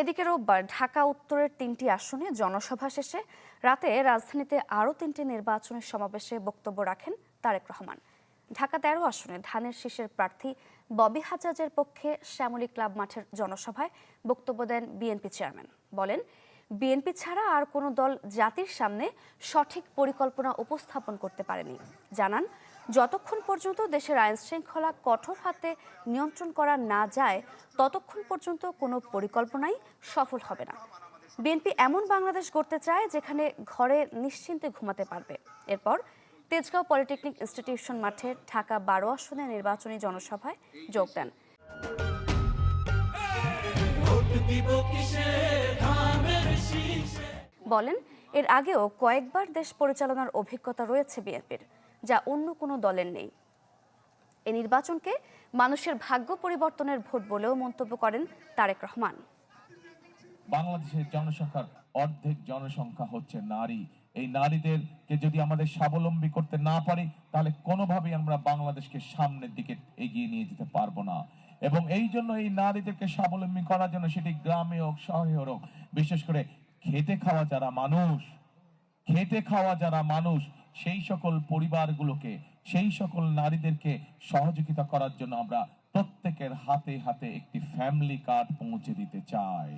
এদিকে রোববার ঢাকা উত্তরের ৩টি আসনে জনসভা শেষে রাতে রাজধানীতে আরও ৩টি নির্বাচনী সমাবেশে বক্তব্য রাখেন তারেক রহমান। ঢাকা ১৩ আসনে ধানের শীষের প্রার্থী ববি হাজ্জাজের পক্ষে শ্যামলী ক্লাব মাঠের জনসভায় বক্তব্য দেন বিএনপি চেয়ারম্যান। বলেন, বিএনপি ছাড়া আর কোনো দল জাতির সামনে সঠিক পরিকল্পনা উপস্থাপন করতে পারেনি। জানান, যতক্ষণ পর্যন্ত দেশের আইন শৃঙ্খলা কঠোর হাতে নিয়ন্ত্রণ করা না যায় ততক্ষণ পর্যন্ত কোনো পরিকল্পনাই সফল হবে না। বিএনপি এমন বাংলাদেশ গড়তে চায় যেখানে ঘরে নিশ্চিন্তে ঘুমাতে পারবে। এরপর তেজগাঁও পলিটেকনিক ইনস্টিটিউশন মাঠে ঢাকা ১২ আসনের নির্বাচনী জনসভায় যোগ দেন। বলেন, এর আগেও কয়েকবার দেশ পরিচালনার অভিজ্ঞতা রয়েছে বিএনপির, যা অন্য কোনো দলের নেই। এই নির্বাচনকে মানুষের ভাগ্য পরিবর্তনের ভোট বলেও মন্তব্য করেন তারেক রহমান। বাংলাদেশের জনসংখ্যার অর্ধেক জনসংখ্যা হচ্ছে নারী। এই নারীদেরকে যদি আমাদের স্বাবলম্বী করতে না পারি, তাহলে কোনোভাবেই আমরা বাংলাদেশকে সামনের দিকে এগিয়ে নিয়ে যেতে পারবো না। এবং এই জন্য এই নারীদেরকে স্বাবলম্বী করার জন্য, সেটি গ্রামে হোক শহরে হোক, বিশেষ করে খেটে খাওয়া যারা মানুষ সেই সকল পরিবারগুলোকে, সেই সকল নারীদেরকে সহযোগিতা করার জন্য আমরা প্রত্যেকের হাতে হাতে একটি ফ্যামিলি কার্ড পৌঁছে দিতে চাই।